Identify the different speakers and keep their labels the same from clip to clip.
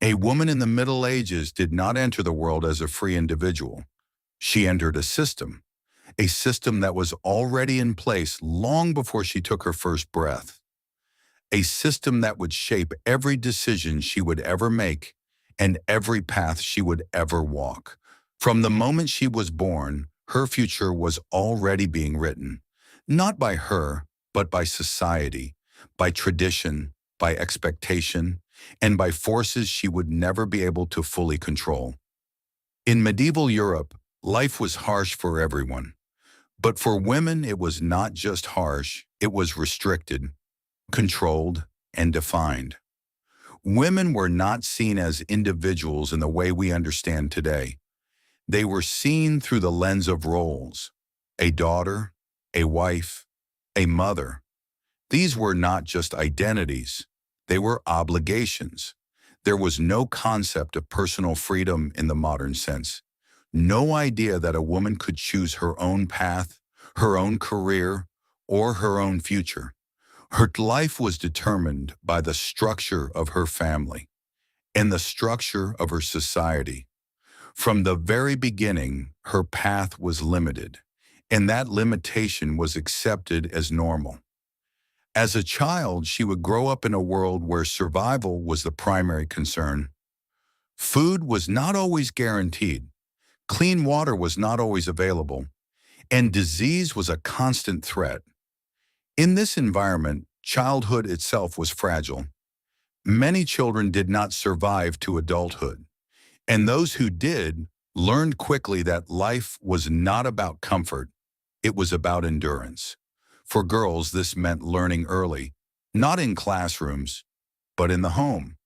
Speaker 1: A woman in the Middle Ages did not enter the world as a free individual. She entered a system that was already in place long before she took her first breath, a system that would shape every decision she would ever make and every path she would ever walk. From the moment she was born, her future was already being written, not by her, but by society, by tradition, by expectation, and by forces she would never be able to fully control. In medieval Europe, life was harsh for everyone. But for women, it was not just harsh, it was restricted, controlled, and defined. Women were not seen as individuals in the way we understand today. They were seen through the lens of roles: a daughter, a wife, a mother. These were not just identities, they were obligations. There was no concept of personal freedom in the modern sense. No idea that a woman could choose her own path, her own career, or her own future. Her life was determined by the structure of her family and the structure of her society. From the very beginning, her path was limited, and that limitation was accepted as normal. As a child, she would grow up in a world where survival was the primary concern. Food was not always guaranteed, clean water was not always available, and disease was a constant threat. In this environment, childhood itself was fragile. Many children did not survive to adulthood, and those who did learned quickly that life was not about comfort, it was about endurance. For girls, this meant learning early, not in classrooms, but in the home,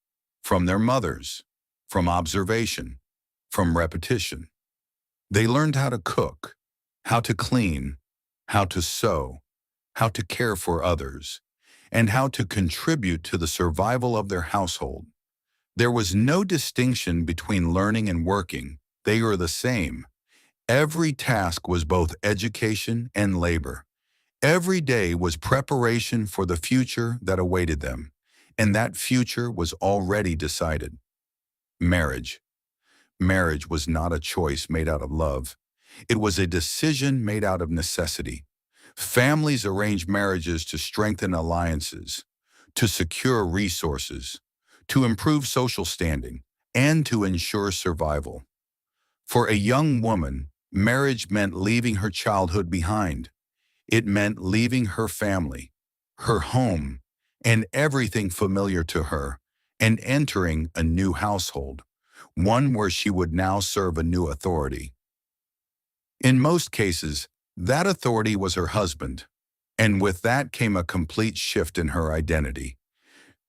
Speaker 1: from their mothers, from observation, from repetition. They learned how to cook, how to clean, how to sew, how to care for others, and how to contribute to the survival of their household. There was no distinction between learning and working. They were the same. Every task was both education and labor. Every day was preparation for the future that awaited them, and that future was already decided. Marriage. Marriage was not a choice made out of love. It was a decision made out of necessity. Families arranged marriages to strengthen alliances, to secure resources, to improve social standing, and to ensure survival. For a young woman, marriage meant leaving her childhood behind. It meant leaving her family, her home, and everything familiar to her, and entering a new household, one where she would now serve a new authority. In most cases, that authority was her husband, and with that came a complete shift in her identity.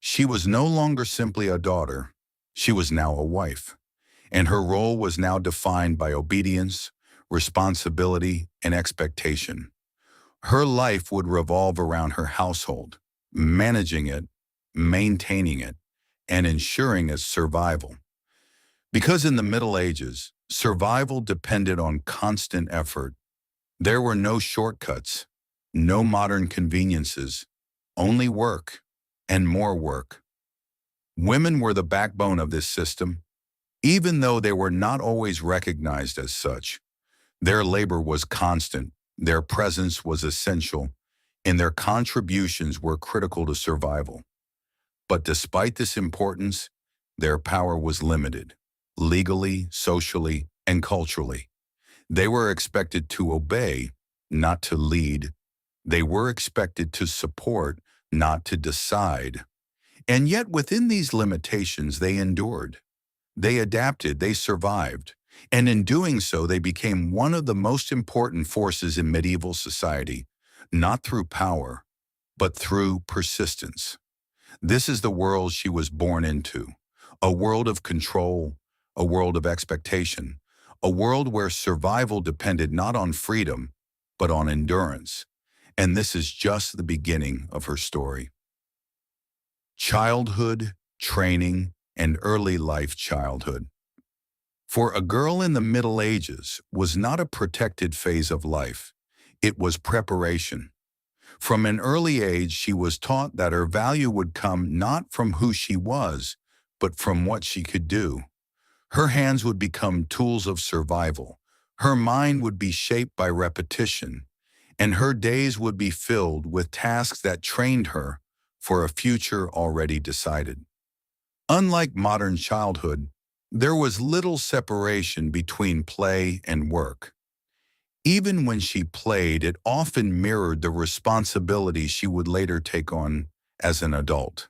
Speaker 1: She was no longer simply a daughter, she was now a wife, and her role was now defined by obedience, responsibility, and expectation. Her life would revolve around her household, managing it, maintaining it, and ensuring its survival. Because in the Middle Ages, survival depended on constant effort. There were no shortcuts, no modern conveniences, only work and more work. Women were the backbone of this system, even though they were not always recognized as such. Their labor was constant, their presence was essential, and their contributions were critical to survival. But despite this importance, their power was limited, legally, socially, and culturally. They were expected to obey, not to lead. They were expected to support, not to decide. And yet within these limitations, they endured. They adapted, they survived. And in doing so, they became one of the most important forces in medieval society, not through power, but through persistence. This is the world she was born into, a world of control, a world of expectation, a world where survival depended not on freedom, but on endurance. And this is just the beginning of her story. Childhood, training, and early life childhood. For a girl in the Middle Ages was not a protected phase of life. It was preparation. From an early age, she was taught that her value would come not from who she was, but from what she could do. Her hands would become tools of survival. Her mind would be shaped by repetition, and her days would be filled with tasks that trained her for a future already decided. Unlike modern childhood, there was little separation between play and work. Even when she played, it often mirrored the responsibilities she would later take on as an adult.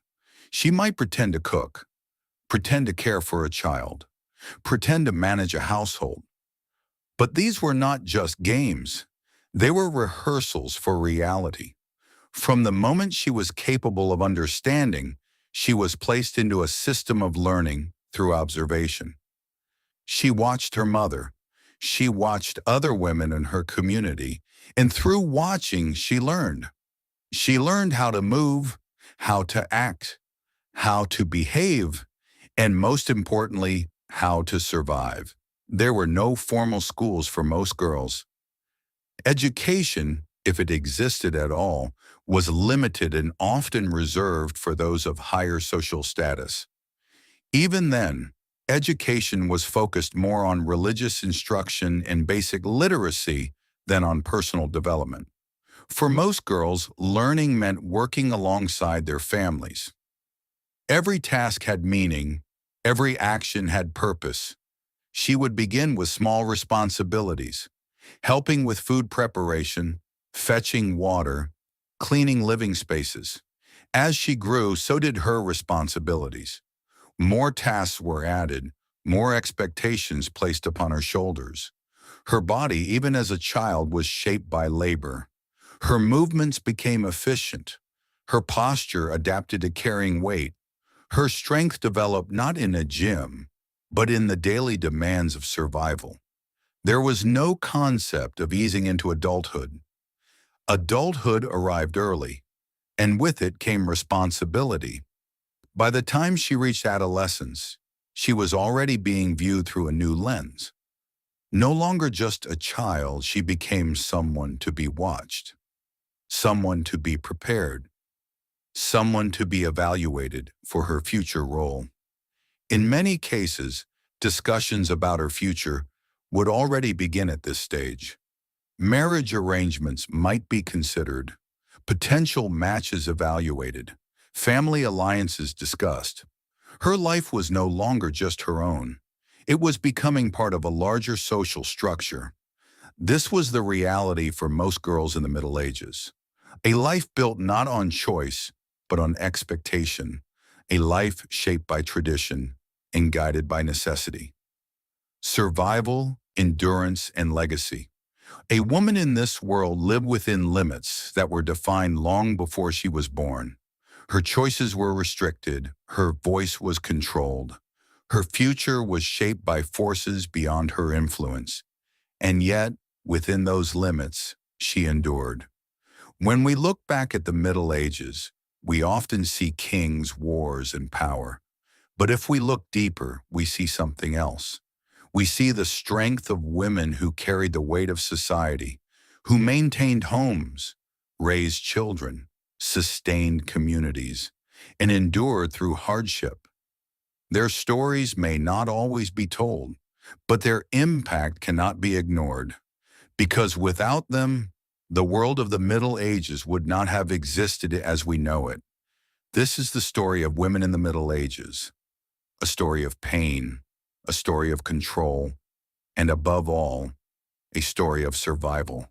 Speaker 1: She might pretend to cook, pretend to care for a child, pretend to manage a household. But these were not just games. They were rehearsals for reality. From the moment she was capable of understanding, she was placed into a system of learning through observation. She watched her mother. She watched other women in her community, and through watching, she learned. She learned how to move, how to act, how to behave, and most importantly, how to survive. There were no formal schools for most girls. Education, if it existed at all, was limited and often reserved for those of higher social status. Even then, education was focused more on religious instruction and basic literacy than on personal development. For most girls, learning meant working alongside their families. Every task had meaning, every action had purpose. She would begin with small responsibilities, helping with food preparation, fetching water, cleaning living spaces. As she grew, so did her responsibilities. More tasks were added, more expectations placed upon her shoulders. Her body, even as a child, was shaped by labor. Her movements became efficient. Her posture adapted to carrying weight. Her strength developed not in a gym, but in the daily demands of survival. There was no concept of easing into adulthood. Adulthood arrived early, and with it came responsibility. By the time she reached adolescence, she was already being viewed through a new lens. No longer just a child, she became someone to be watched, someone to be prepared, someone to be evaluated for her future role. In many cases, discussions about her future would already begin at this stage. Marriage arrangements might be considered, potential matches evaluated, family alliances discussed. Her life was no longer just her own. It was becoming part of a larger social structure. This was the reality for most girls in the Middle Ages. A life built not on choice, but on expectation. A life shaped by tradition and guided by necessity. Survival, endurance, and legacy. A woman in this world lived within limits that were defined long before she was born. Her choices were restricted, her voice was controlled. Her future was shaped by forces beyond her influence. And yet, within those limits, she endured. When we look back at the Middle Ages, we often see kings, wars, and power. But if we look deeper, we see something else. We see the strength of women who carried the weight of society, who maintained homes, raised children, sustained communities, and endured through hardship. Their stories may not always be told, but their impact cannot be ignored, because without them, the world of the Middle Ages would not have existed as we know it. This is the story of women in the Middle Ages, a story of pain, a story of control, and above all, a story of survival.